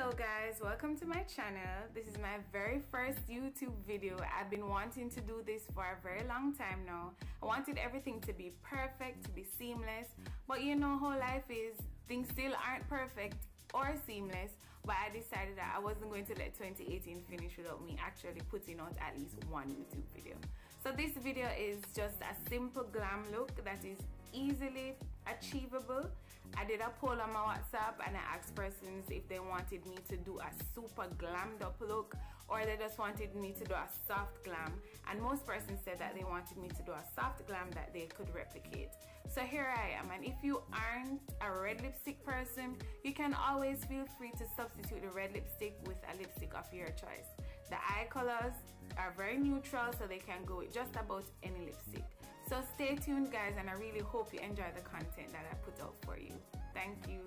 Hello guys, welcome to my channel. This is my very first YouTube video. I've been wanting to do this for a very long time now. I wanted everything to be perfect, to be seamless, but you know how life is, things still aren't perfect or seamless. But I decided that I wasn't going to let 2018 finish without me actually putting out at least one YouTube video. So this video is just a simple glam look that is easily achievable. I did a poll on my WhatsApp and I asked persons if they wanted me to do a super glammed up look or they just wanted me to do a soft glam, and most persons said that they wanted me to do a soft glam that they could replicate. So here I am, and if you aren't a red lipstick person, you can always feel free to substitute the red lipstick with a lipstick of your choice. The eye colors are very neutral, so they can go with just about any lipstick. So stay tuned guys, and I really hope you enjoy the content that I put out for you. Thank you.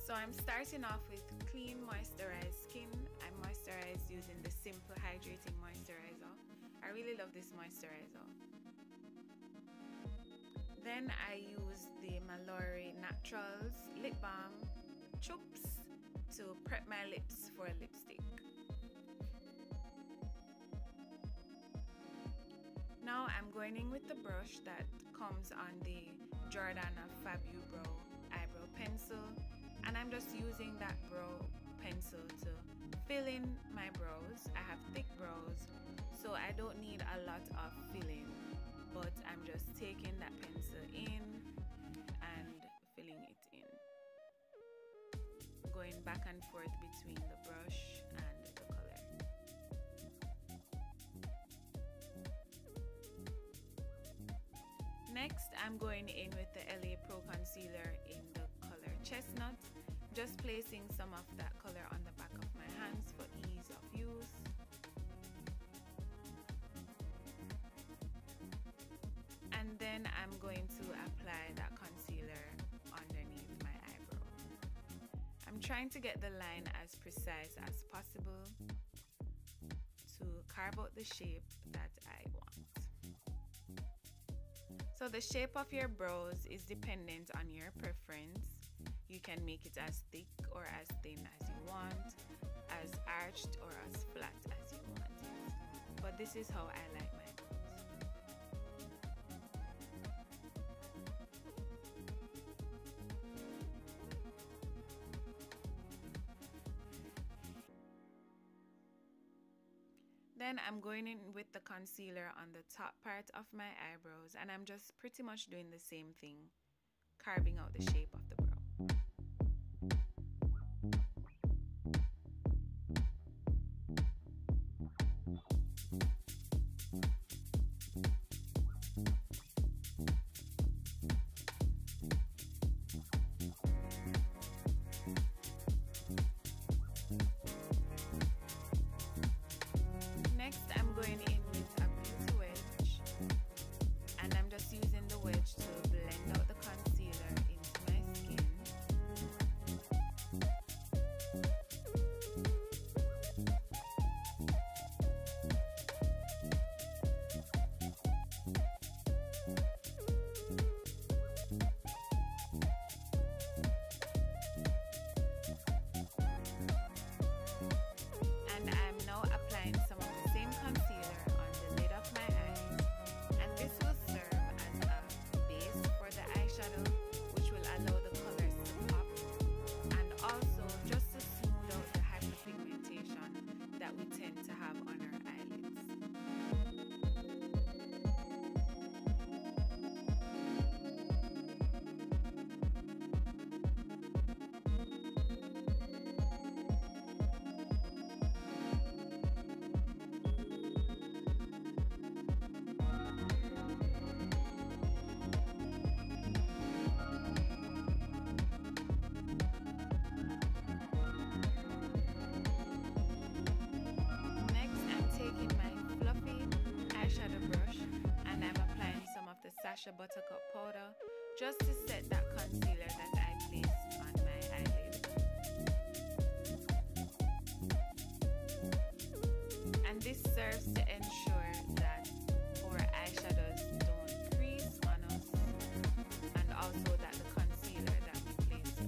So I'm starting off with clean moisturized skin. I moisturize using the Simple Hydrating Moisturizer. I really love this moisturizer. Then I use the Mallory Naturals Lip Balm Chups to prep my lips for a lipstick. Now I'm going in with the brush that comes on the Jordana Fabubrow eyebrow pencil, and I'm just using that brow pencil to fill in my brows. I have thick brows, so I don't need a lot of filling, but I'm just taking that pencil in and filling it in, going back and forth between the brush and the color. Next, I'm going in with the LA Pro Concealer in the color Chestnut, just placing some of that color on the back of my hands for ease of use. And then I'm going to apply that concealer underneath my eyebrow. I'm trying to get the line as precise as possible to carve out the shape that I want. So the shape of your brows is dependent on your preference. You can make it as thick or as thin as you want, as arched or as flat as you want it. But this is how I like my brows. Then I'm going in with the concealer on the top part of my eyebrows, and I'm just pretty much doing the same thing, carving out the shape of the brow. Next, I'm going in with a beauty wedge, and I'm just using the wedge to blend out the concealer into my skin. And I'm now applying some of the same concealer on the lid of my eyes, and this will serve as a base for the eyeshadow, which will allow the colors to pop, and also just to smooth out the hyperpigmentation that we tend to have on our eyelids. The Sacha Buttercup powder, just to set that concealer that I placed on my eyelid. And this serves to ensure that our eyeshadows don't crease on us, and also that the concealer that we place on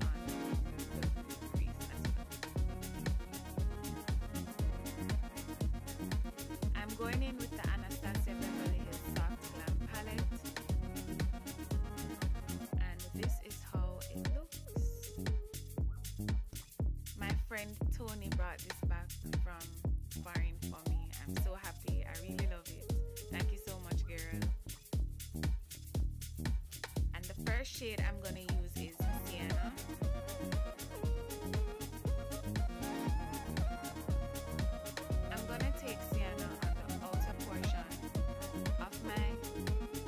doesn't crease as well. going in with the Anastasia Beverly Hills Soft Glam palette, and this is how it looks. My friend Tony brought this back from foreign for me. I'm so happy. I really love it. Thank you so much, girl. And the first shade I'm gonna use is Sienna. I'm gonna take Sienna on the outer portion of my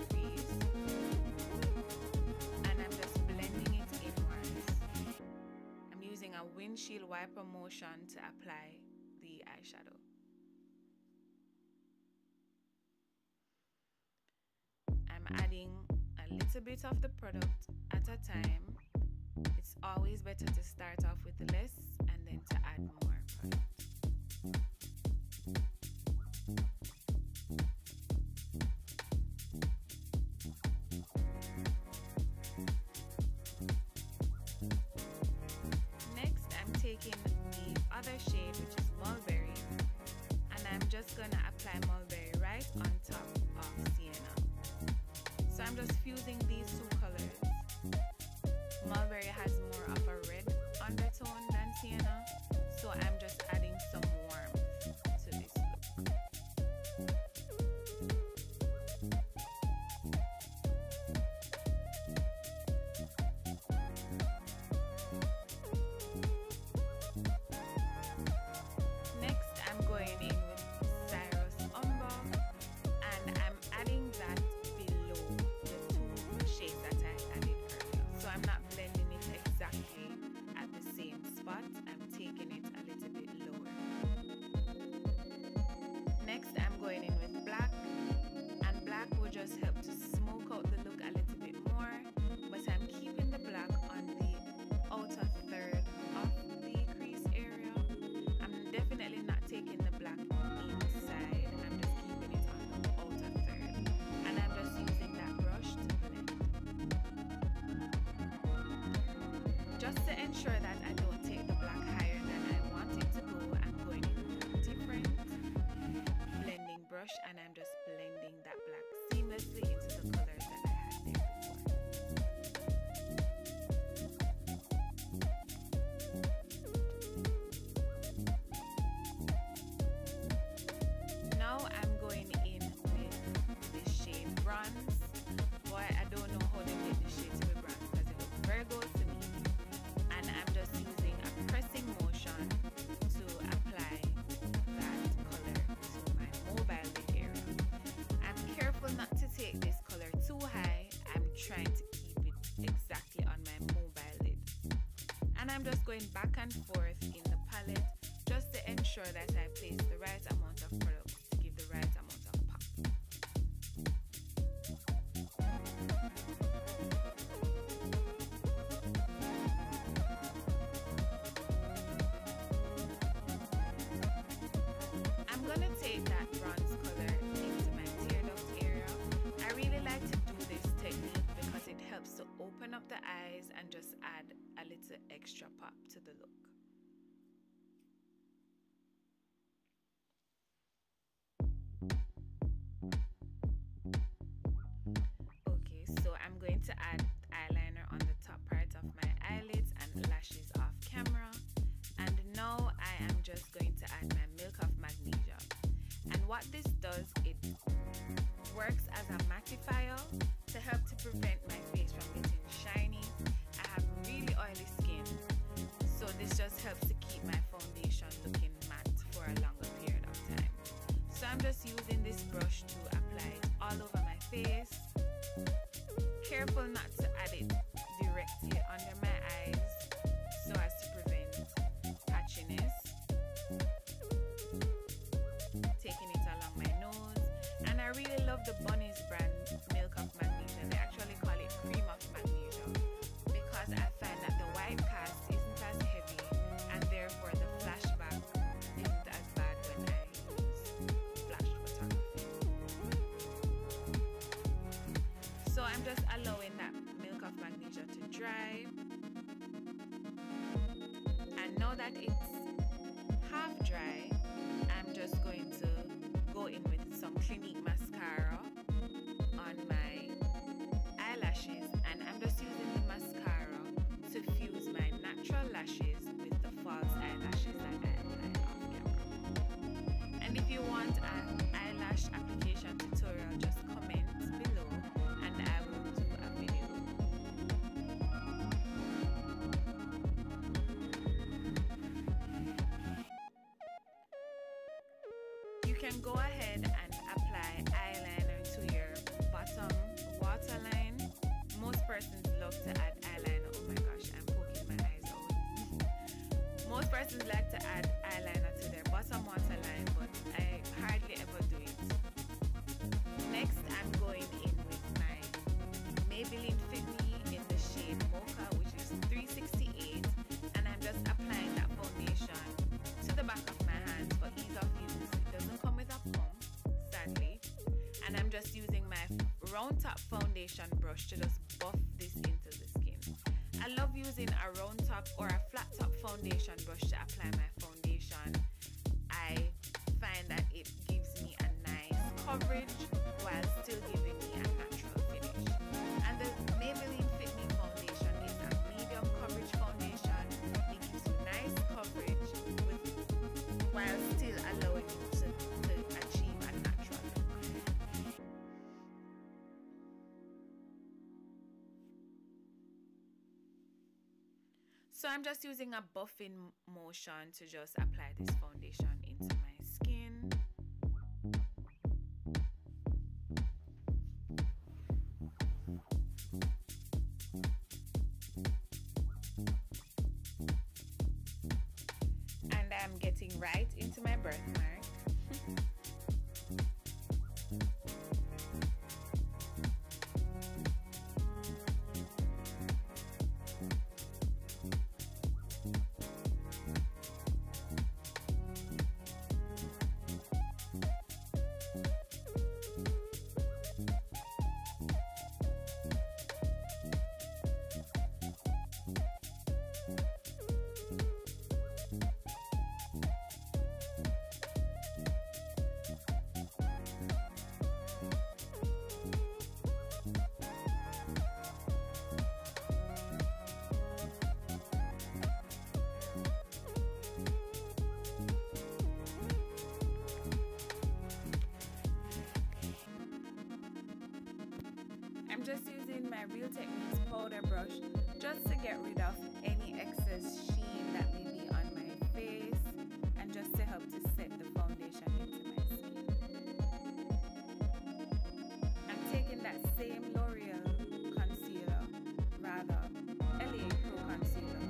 crease, and I'm just blending it inwards. I'm using a windshield wiper motion to apply the eyeshadow. I'm adding a little bit of the product at a time. It's always better to start off with less and then to add more product. Next, I'm taking the other shade, which is Mulberry, and I'm just gonna apply Mulberry right on top of Sienna. So I'm just fusing these two colors. Mulberry has more of a red undertone than Sienna, so I'm just adding some warmth to this look. Next, I'm going in with Cyrus Umber, and I'm adding that below the two shades that I added earlier. So I'm not blending it exactly at the same spot. I'm taking it a little bit lower. Next, I'm going in with black, and black will just help to smoke out the look a little bit more, but I'm keeping the black on the outer third of the crease area. I'm definitely not taking the black inside. I'm just keeping it on the outer third, and I'm just using that brush to blend. Just to ensure that I don't take the black higher than I want it to go, I'm going in with a different blending brush, and I'm just blending that black seamlessly into the colors that I had there before. Now I'm going in with the shade Bronze. Boy, I don't know how they made the shade to be bronze because it looks very good to me. And I'm just using a pressing motion to apply that color to my mobile lid area. I'm careful not to take this color too high. I'm trying to keep it exactly on my mobile lid. And I'm just going back and forth in the palette just to ensure that I place the right amount of product to give the right amount of pop. I'm gonna take that bronze color into my tear duct area. I really like to do this technique because it helps to open up the eyes and just add a little extra pop to the look. Okay, so I'm going to add eyeliner on the top part of my eyelids and lashes off camera. And now I am just going to add my Milk of Magnesia. And what this does, it works as a mattifier to help to prevent my face from getting shiny. I have really oily skin, so this just helps to keep my foundation looking matte for a longer period of time. So I'm just using this brush to apply it all over my face. Careful not to add it directly under my eyes so as to prevent patchiness. Taking it along my nose. And I really love the Bunny's brand Milk of Magnesia. They actually call it Cream of Magnesia because I find that the white cast isn't as heavy, and therefore the flashback isn't as bad when I use flash photography. So I'm just allowing that Milk of Magnesia to dry. And now that it's half dry, I'm just going to go in with some Clinique mascara on my eyelashes, and I'm just using the mascara to fuse my natural lashes with the false eyelashes that I applied off camera. And if you want an eyelash application tutorial, just comment below and I will do a video. You can go ahead and apply eyeliner to your bottom waterline. Most persons love to add eyeliner. Oh my gosh, I'm poking my eyes out. Most persons like to add eyeliner to their bottom waterline, but I hardly ever do it. Next, I'm going in with my Maybelline Fit Me in the shade Mocha, which is 368, and I'm just applying that foundation to the back of my hands for ease of use. It doesn't come with a pump, sadly, and I'm just using my round top foundation brush to just buff this into the skin. I love using a round top or a flat top foundation brush to apply my foundation. I find that it gives me a nice coverage while still giving me a natural finish. And the Maybelline Fit Me foundation is a medium coverage foundation. It gives you nice coverage while still allowing you to achieve a natural look. So I'm just using a buffing motion to just apply this foundation into my skin. And I'm getting right into my birthmark. I'm just using my Real Techniques powder brush just to get rid of any excess sheen that may be on my face and just to help to set the foundation into my skin. I'm taking that same L'Oreal concealer, rather LA Pro concealer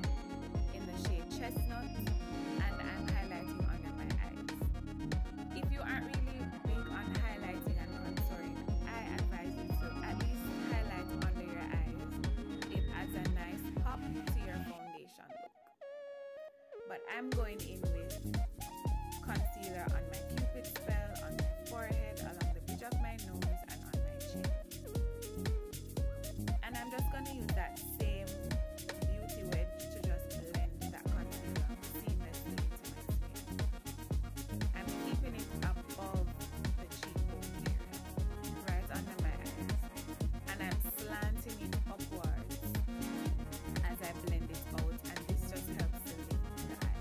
in the shade Chestnut, and I'm highlighting under my eyes. If you aren't really big on highlighting and contouring, I advise you to at least highlight under your eyes. It adds a nice pop to your foundation look. But I'm going in with concealer on my Cupid's Spell, on my forehead, along the bridge of my nose, and on my chin. And I'm just going to use that same beauty wedge to just blend that concealer seamlessly into my skin. I'm keeping it above the cheekbone area, right under my eyes, and I'm slanting it upwards as I blend it out, and this just helps to lift the eyes.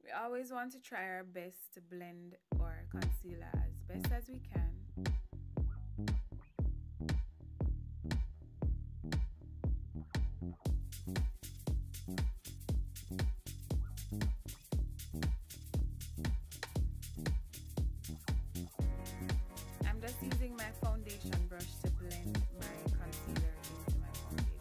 We always want to try our best to blend our concealer as best as we can. I'm just using my foundation brush to blend my concealer into my foundation.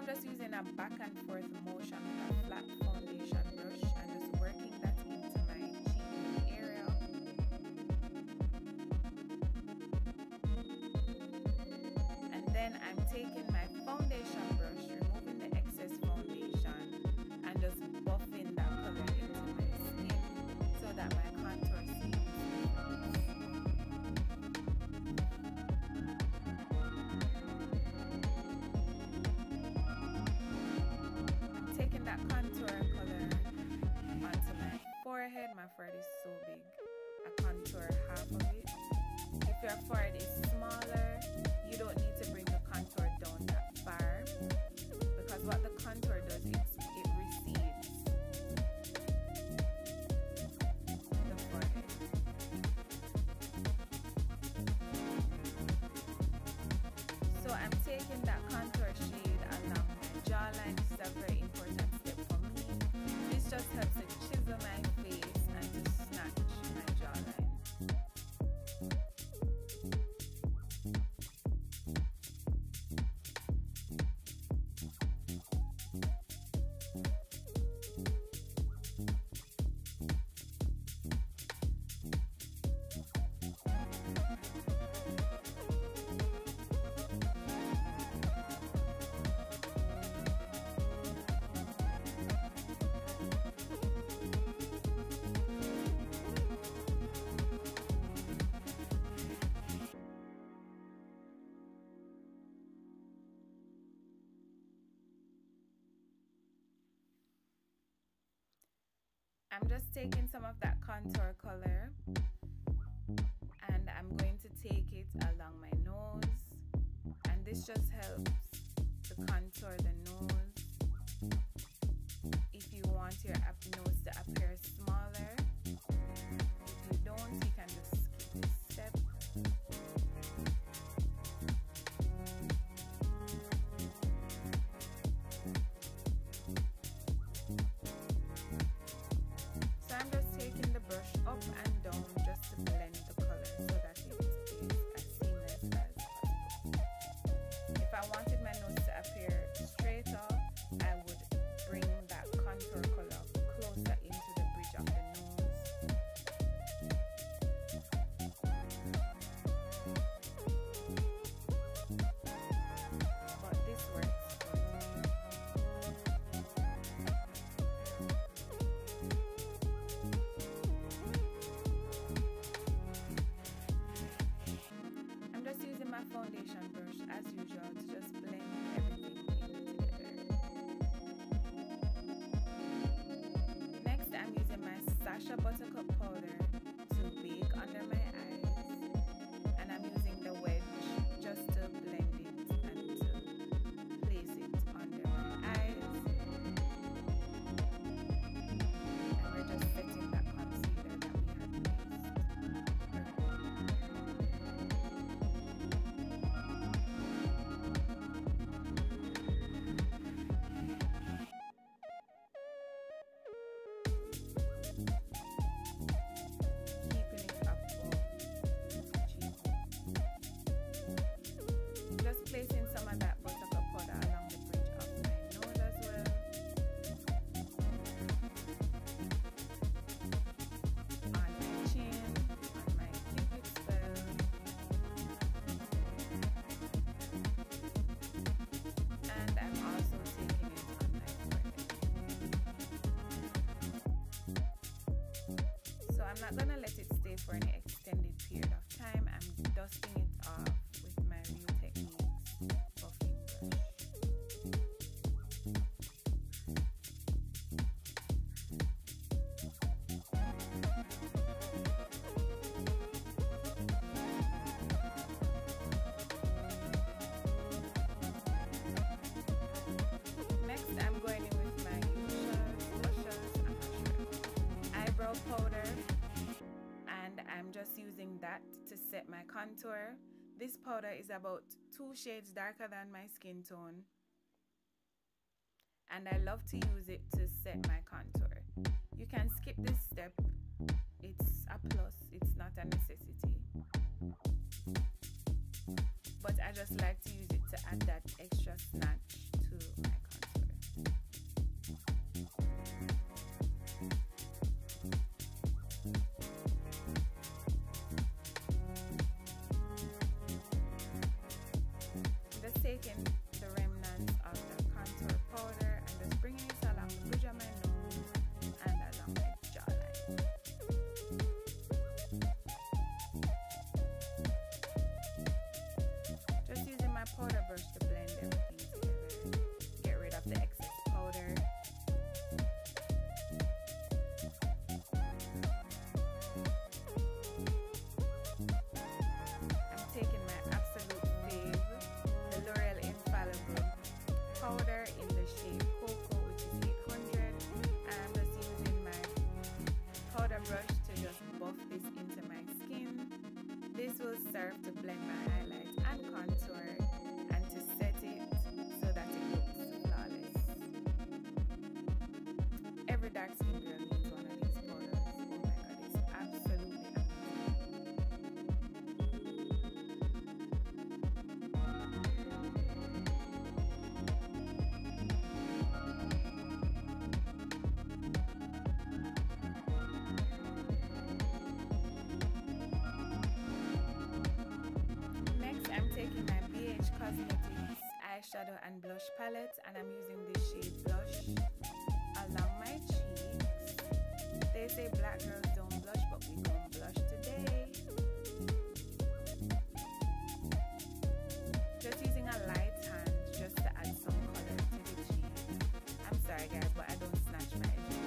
I'm just using a back and forth motion with a flat foundation brush and just working that into my cheek area. And then I'm taking my foundation brush, removing the excess foundation, and just buffing that color into my skin so that my contour seems that contour color onto my forehead. My forehead is so big. I contour half of it. If your forehead is smaller, you don't need to bring the contour down that far, because what the contour does is it recedes the forehead. So I'm taking that contour shade along my jawline. This is a very important step for me. This just helps to chisel my face and to snatch my jawline. I'm just taking some of that contour color and I'm going to take it along my nose, and this just helps to contour the nose. If you want your nose to appear smaller, if you don't, you can just skip this step. Foundation brush as usual to just blend everything in together. Next, I'm using my Sacha Buttercup powder to bake under my eyes, and I'm using the wedge just to blend it and to place it under my eyes. And we're just setting that concealer that we had placed. Placing some of that buttercup powder along the bridge of my nose as well. On my chin, on my cupid's bow. And I'm also taking it on my forehead. So I'm not going to let it stay for any extended period of time. I'm dusting it off with my Real Techniques buffing brush. Next, I'm going in with my eyebrow powder, and I'm just using that to set my contour. This powder is about 2 shades darker than my skin tone, and I love to use it to set my contour. You can skip this step, it's a plus, it's not a necessity, but I just like to use it to add that extra snatch to my Cosmetics eyeshadow and blush palette, and I'm using this shade Blush along my cheeks. They say black girls don't blush, but we gon' blush today. Just using a light hand just to add some color to the cheek. I'm sorry guys, but I don't snatch my edges.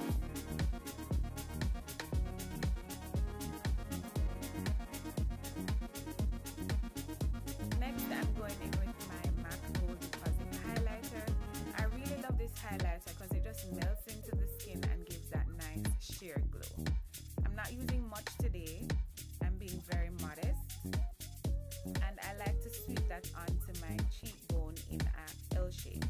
Next, I'm going in with my MAC Gold Deposit Highlighter. I really love this highlighter because it just melts into the skin and gives that nice sheer glow. I'm not using much today. I'm being very modest. And I like to sweep that onto my cheekbone in a L shape.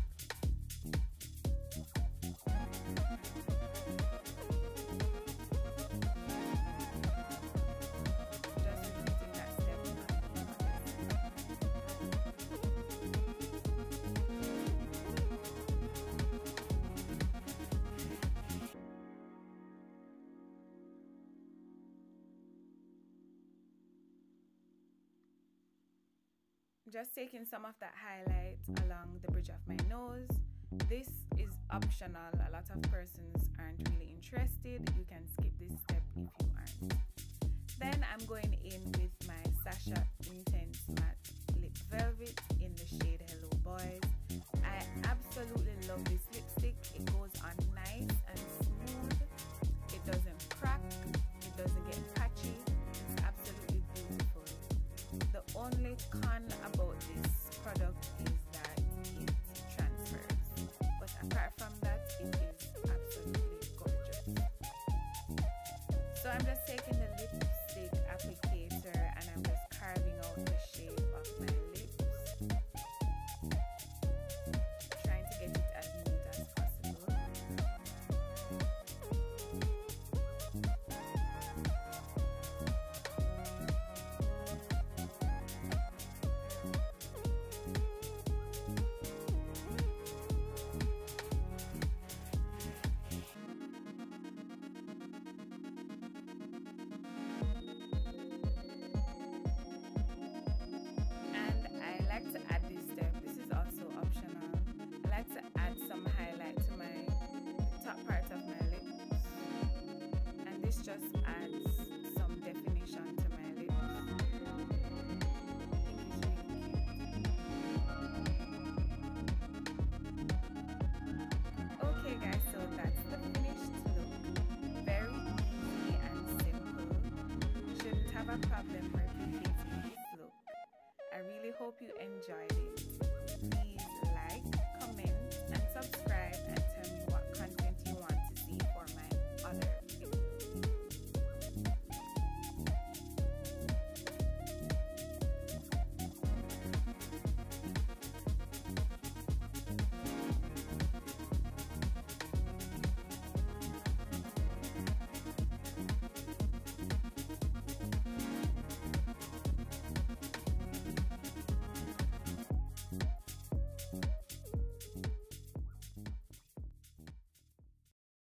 Just taking some of that highlight along the bridge of my nose. This is optional. A lot of persons aren't really interested. You can skip this step if you aren't. Then I'm going in with my Sacha Intense Matte Lip Velvet in the shade Hello Boys. I absolutely love this lipstick. It goes on nice and smooth. It doesn't crack. It doesn't get patchy. It's absolutely beautiful. The only con about this product is that it transfers, but apart from that, it is absolutely gorgeous. So I'm just taking the lipstick applicator and I'm just carving out the shape of my lips, trying to get it as neat as possible. To add this step, this is also optional. I like to add some highlight to the top part of my lips, and this just adds some definition to my lips. Okay guys, so that's the finished look. Very easy and simple. You shouldn't have a problem replicating this look. I really hope you enjoyed it.